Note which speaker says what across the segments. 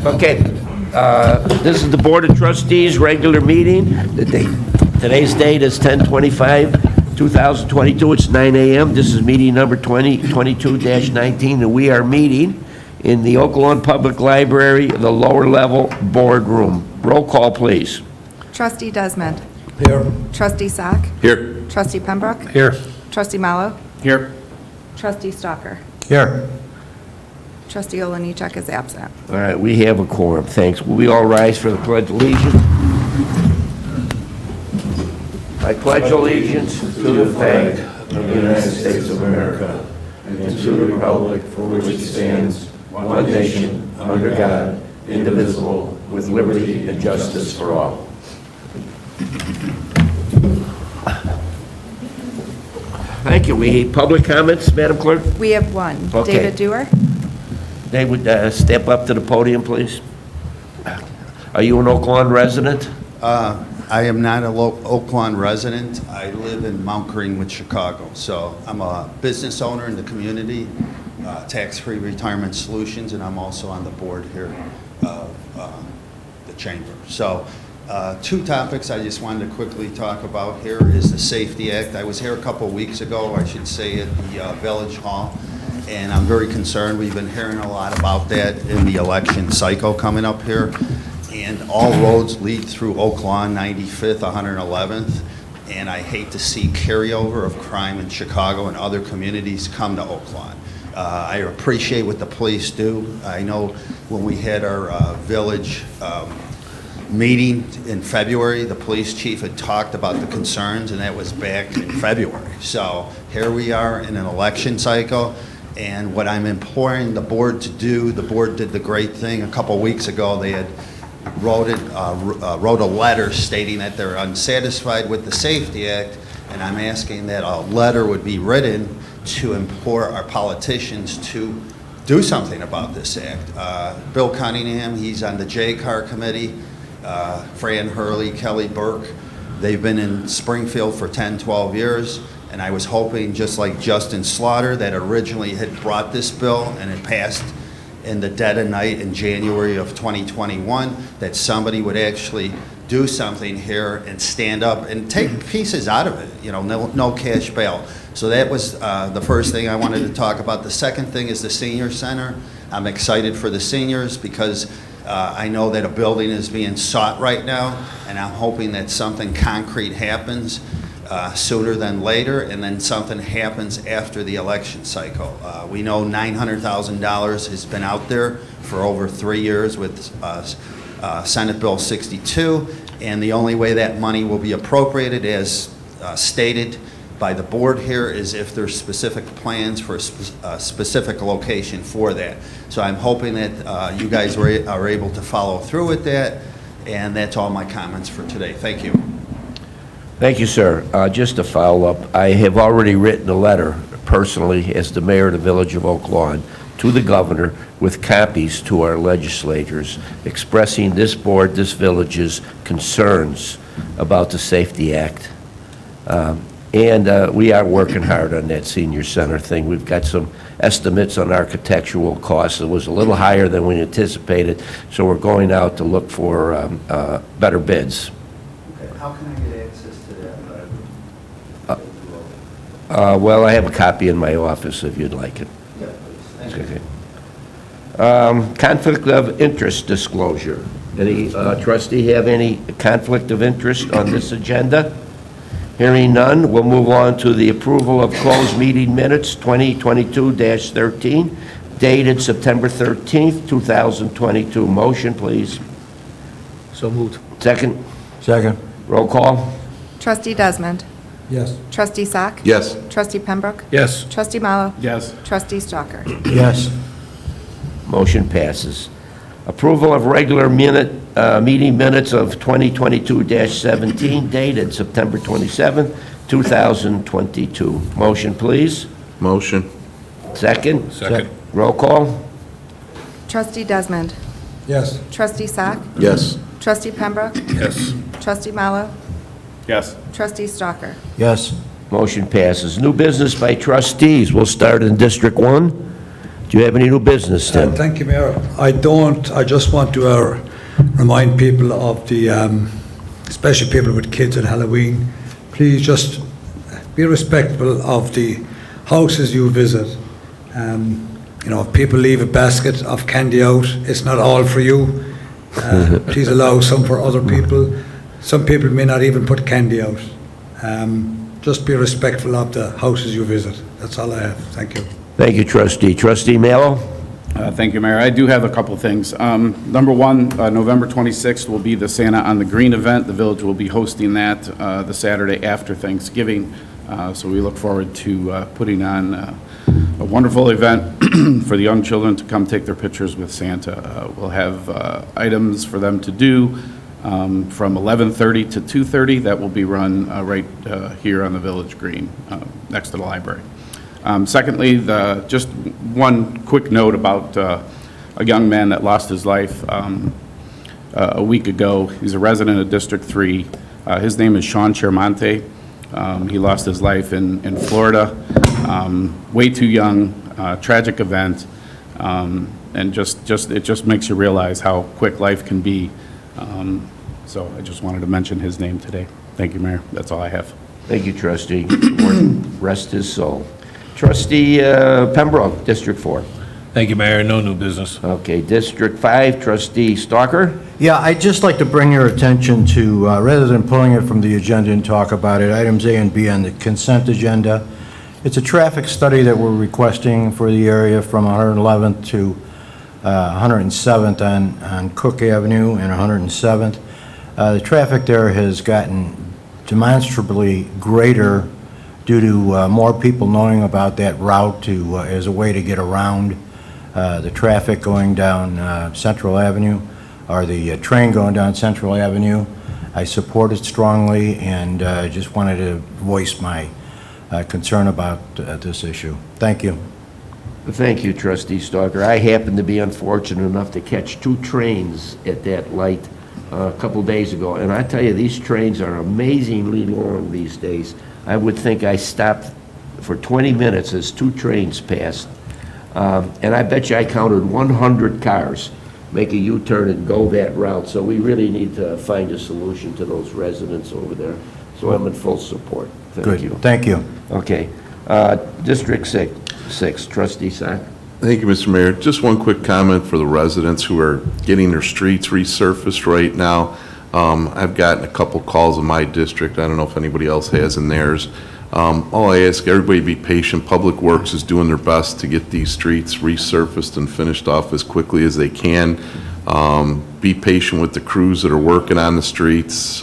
Speaker 1: Okay, this is the Board of Trustees regular meeting. Today's date is 10/25/2022. It's 9 a.m. This is meeting number 2022-19, and we are meeting in the Oak Lawn Public Library, the lower level boardroom. Roll call, please.
Speaker 2: Trustee Desmond.
Speaker 3: Here.
Speaker 2: Trustee Sack.
Speaker 4: Here.
Speaker 2: Trustee Pembroke.
Speaker 3: Here.
Speaker 2: Trustee Mallow.
Speaker 4: Here.
Speaker 2: Trustee Stalker.
Speaker 3: Here.
Speaker 2: Trustee Oliniechek is absent.
Speaker 1: All right, we have a quorum. Thanks. Will we all rise for the Pledge of Allegiance? I pledge allegiance to the flag of the United States of America and to the republic for which it stands, one nation, under God, indivisible, with liberty and justice for all. Thank you. We have public comments, Madam Clerk?
Speaker 2: We have one.
Speaker 1: Okay.
Speaker 2: David Dewar.
Speaker 1: They would step up to the podium, please. Are you an Oak Lawn resident?
Speaker 5: I am not a Oak Lawn resident. I live in Mount Greenwood, Chicago. So I'm a business owner in the community, tax-free retirement solutions, and I'm also on the board here of the chamber. So two topics I just wanted to quickly talk about here is the Safety Act. I was here a couple weeks ago, I should say, at the Village Hall, and I'm very concerned. We've been hearing a lot about that in the election cycle coming up here. And all roads lead through Oak Lawn, 95th, 111th, and I hate to see carryover of crime in Chicago and other communities come to Oak Lawn. I appreciate what the police do. I know when we had our village meeting in February, the police chief had talked about the concerns, and that was back in February. So here we are in an election cycle, and what I'm imploring the board to do, the board did the great thing a couple weeks ago. They had wrote a letter stating that they're unsatisfied with the Safety Act, and I'm asking that a letter would be written to implore our politicians to do something about this act. Bill Cunningham, he's on the J-Car committee, Fran Hurley, Kelly Burke, they've been in Springfield for 10, 12 years, and I was hoping, just like Justin Slaughter, that originally had brought this bill and it passed in the dead of night in January of 2021, that somebody would actually do something here and stand up and take pieces out of it, you know, no cash bail. So that was the first thing I wanted to talk about. The second thing is the senior center. I'm excited for the seniors because I know that a building is being sought right now, and I'm hoping that something concrete happens sooner than later, and then something happens after the election cycle. We know $900,000 has been out there for over 3 years with Senate Bill 62, and the only way that money will be appropriated, as stated by the board here, is if there's specific plans for a specific location for that. So I'm hoping that you guys are able to follow through with that, and that's all my comments for today. Thank you.
Speaker 1: Thank you, sir. Just to follow up, I have already written a letter personally as the mayor of the Village of Oak Lawn to the governor with copies to our legislators expressing this board, this village's concerns about the Safety Act. And we are working hard on that senior center thing. We've got some estimates on architectural costs. It was a little higher than we anticipated, so we're going out to look for better bids.
Speaker 5: Okay. How can I get access to that?
Speaker 1: Well, I have a copy in my office if you'd like it.
Speaker 5: Yeah, please. Thank you.
Speaker 1: Okay. Conflict of interest disclosure. Any trustee have any conflict of interest on this agenda? Hearing none, we'll move on to the approval of closed meeting minutes 2022-13, dated September 13th, 2022. Motion, please.
Speaker 3: So moved.
Speaker 1: Second.
Speaker 3: Second.
Speaker 1: Roll call.
Speaker 2: Trustee Desmond.
Speaker 3: Yes.
Speaker 2: Trustee Sack.
Speaker 4: Yes.
Speaker 2: Trustee Pembroke.
Speaker 3: Yes.
Speaker 2: Trustee Mallow.
Speaker 4: Yes.
Speaker 2: Trustee Stalker.
Speaker 3: Yes.
Speaker 1: Motion passes. Approval of regular meeting minutes of 2022-17, dated September 27th, 2022. Motion, please.
Speaker 4: Motion.
Speaker 1: Second.
Speaker 4: Second.
Speaker 1: Roll call.
Speaker 2: Trustee Desmond.
Speaker 3: Yes.
Speaker 2: Trustee Sack.
Speaker 4: Yes.
Speaker 2: Trustee Pembroke.
Speaker 4: Yes.
Speaker 2: Trustee Mallow.
Speaker 4: Yes.
Speaker 2: Trustee Stalker.
Speaker 3: Yes.
Speaker 1: Motion passes. New business by trustees. We'll start in District 1. Do you have any new business, Tim?
Speaker 3: Thank you, Mayor. I don't. I just want to remind people of the, especially people with kids at Halloween, please just be respectful of the houses you visit. If people leave a basket of candy out, it's not all for you. Please allow some for other people. Some people may not even put candy out. Just be respectful of the houses you visit. That's all I have. Thank you.
Speaker 1: Thank you, Trustee. Trustee Mallow?
Speaker 4: Thank you, Mayor. I do have a couple things. Number one, November 26th will be the Santa on the Green event. The village will be hosting that the Saturday after Thanksgiving. So we look forward to putting on a wonderful event for the young children to come take their pictures with Santa. We'll have items for them to do from 11:30 to 2:30. That will be run right here on the Village Green, next to the library. Secondly, just one quick note about a young man that lost his life a week ago. He's a resident of District 3. His name is Sean Chermonte. He lost his life in Florida, way too young, tragic event, and it just makes you realize how quick life can be. So I just wanted to mention his name today. Thank you, Mayor. That's all I have.
Speaker 1: Thank you, Trustee. Lord rest his soul. Trustee Pembroke, District 4.
Speaker 6: Thank you, Mayor. No new business.
Speaker 1: Okay, District 5, Trustee Stalker.
Speaker 7: Yeah, I'd just like to bring your attention to, rather than pulling it from the agenda and talk about it, items A and B on the consent agenda. It's a traffic study that we're requesting for the area from 111th to 107th on Cook Avenue and 107th. The traffic there has gotten demonstrably greater due to more people knowing about that route as a way to get around the traffic going down Central Avenue, or the train going down Central Avenue. I support it strongly, and just wanted to voice my concern about this issue. Thank you.
Speaker 1: Thank you, Trustee Stalker. I happened to be unfortunate enough to catch 2 trains at that light a couple days ago, and I tell you, these trains are amazingly long these days. I would think I stopped for 20 minutes as 2 trains passed, and I bet you I counted 100 cars make a U-turn and go that route. So we really need to find a solution to those residents over there. So I'm in full support. Thank you.
Speaker 7: Thank you.
Speaker 1: Okay. District 6, Trustee Sack.
Speaker 8: Thank you, Mr. Mayor. Just one quick comment for the residents who are getting their streets resurfaced right now. I've gotten a couple calls in my district. I don't know if anybody else has in theirs. All I ask everybody be patient. Public Works is doing their best to get these streets resurfaced and finished off as quickly as they can. Be patient with the crews that are working on the streets.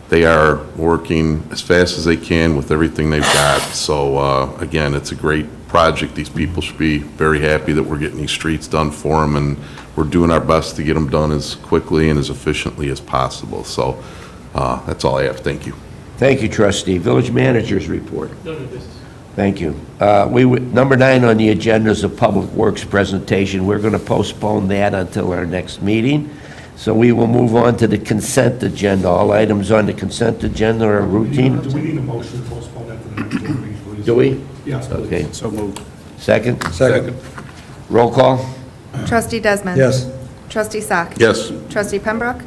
Speaker 8: They are working as fast as they can with everything they've got. So again, it's a great project. These people should be very happy that we're getting these streets done for them, and we're doing our best to get them done as quickly and as efficiently as possible. So that's all I have. Thank you.
Speaker 1: Thank you, Trustee. Village Manager's report. No new business. Thank you. Number 9 on the agenda is a Public Works presentation. We're going to postpone that until our next meeting. So we will move on to the consent agenda. All items on the consent agenda are routine.
Speaker 9: Do we need a motion to postpone that to the next meeting, please?
Speaker 1: Do we?
Speaker 9: Yes, please.
Speaker 1: Okay.
Speaker 4: So moved.
Speaker 1: Second?
Speaker 3: Second.
Speaker 1: Roll call?
Speaker 2: Trustee Desmond.
Speaker 3: Yes.
Speaker 2: Trustee Sack.
Speaker 8: Yes.
Speaker 2: Trustee Pembroke.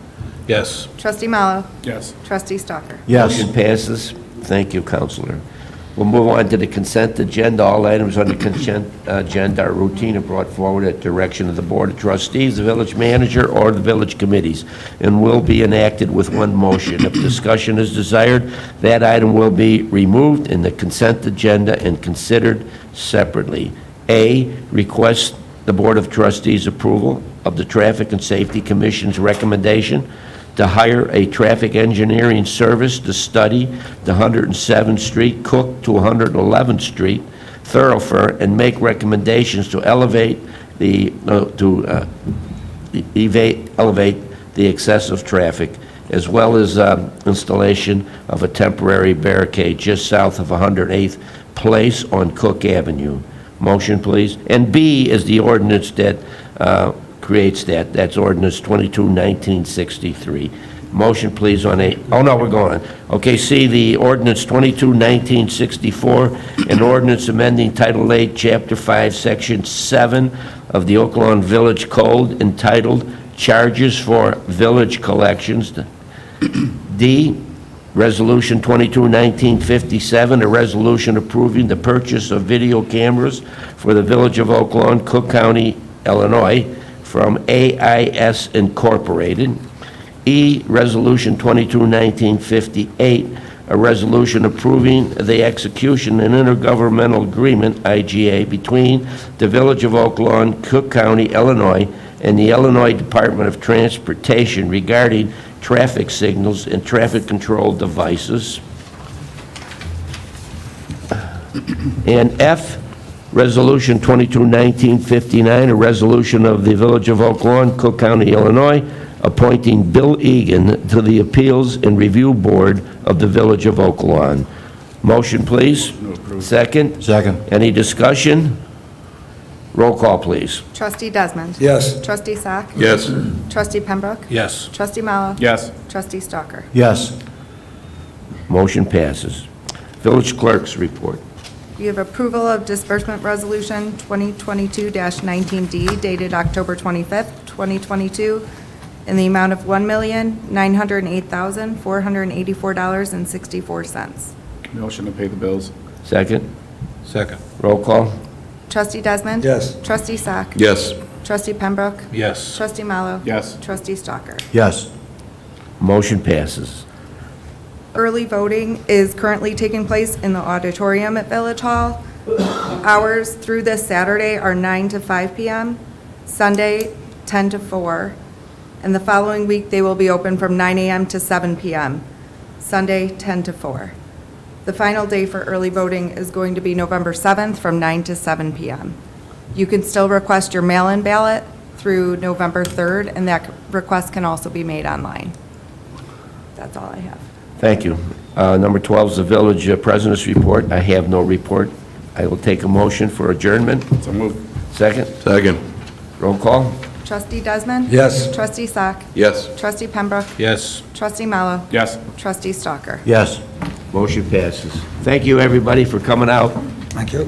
Speaker 6: Yes.
Speaker 2: Trustee Mallow.
Speaker 4: Yes.
Speaker 2: Trustee Stalker.
Speaker 7: Yes.
Speaker 1: Motion passes. Thank you, Counselor. We'll move on to the consent agenda. All items on the consent agenda are routine and brought forward at direction of the Board of Trustees, the village manager, or the village committees, and will be enacted with one motion. If discussion is desired, that item will be removed in the consent agenda and considered separately. A, request the Board of Trustees approval of the Traffic and Safety Commission's recommendation to hire a traffic engineering service to study the 107th Street, Cook to 111th Street thoroughfare and make recommendations to elevate the excessive traffic, as well as installation of a temporary barricade just south of 108th Place on Cook Avenue. Motion, please. And B is the ordinance that creates that. That's ordinance 22-1963. Motion, please, on A. Oh, no, we're going on. Okay, C, the ordinance 22-1964, an ordinance amending Title 8, Chapter 5, Section 7 of the Oak Lawn Village Code entitled Charges for Village Collections. D, Resolution 22-1957, a resolution approving the purchase of video cameras for the Village of Oak Lawn, Cook County, Illinois, from AIS Incorporated. E, Resolution 22-1958, a resolution approving the execution and intergovernmental agreement, IGA, between the Village of Oak Lawn, Cook County, Illinois, and the Illinois Department of Transportation regarding traffic signals and traffic control devices. And F, Resolution 22-1959, a resolution of the Village of Oak Lawn, Cook County, Illinois, appointing Bill Egan to the Appeals and Review Board of the Village of Oak Lawn. Motion, please. Second.
Speaker 7: Second.
Speaker 1: Any discussion? Roll call, please.
Speaker 2: Trustee Desmond.
Speaker 3: Yes.
Speaker 2: Trustee Sack.
Speaker 8: Yes.
Speaker 2: Trustee Pembroke.
Speaker 6: Yes.
Speaker 2: Trustee Mallow.
Speaker 4: Yes.
Speaker 2: Trustee Stalker.
Speaker 7: Yes.
Speaker 1: Motion passes. Village Clerk's report.
Speaker 2: You have approval of disbursement resolution 2022-19D dated October 25th, 2022, in the amount of $1,908,484.64.
Speaker 4: Motion to pay the bills.
Speaker 1: Second.
Speaker 6: Second.
Speaker 1: Roll call.
Speaker 2: Trustee Desmond.
Speaker 3: Yes.
Speaker 2: Trustee Sack.
Speaker 8: Yes.
Speaker 2: Trustee Pembroke.
Speaker 6: Yes.
Speaker 2: Trustee Mallow.
Speaker 4: Yes.
Speaker 2: Trustee Stalker.
Speaker 7: Yes.
Speaker 1: Motion passes.
Speaker 2: Early voting is currently taking place in the auditorium at Village Hall. Hours through this Saturday are 9 to 5 p.m., Sunday 10 to 4, and the following week they will be open from 9 a.m. to 7 p.m., Sunday 10 to 4. The final day for early voting is going to be November 7th from 9 to 7 p.m. You can still request your mail-in ballot through November 3rd, and that request can also be made online. That's all I have.
Speaker 1: Thank you. Number 12 is the Village President's report. I have no report. I will take a motion for adjournment.
Speaker 4: So moved.
Speaker 1: Second.
Speaker 8: Second.
Speaker 1: Roll call.
Speaker 2: Trustee Desmond?
Speaker 3: Yes.
Speaker 2: Trustee Sack?
Speaker 8: Yes.
Speaker 2: Trustee Pembroke?
Speaker 6: Yes.
Speaker 2: Trustee Mallow?
Speaker 4: Yes.
Speaker 2: Trustee Stalker?
Speaker 7: Yes.
Speaker 1: Motion passes. Thank you, everybody, for coming out.
Speaker 3: Thank you.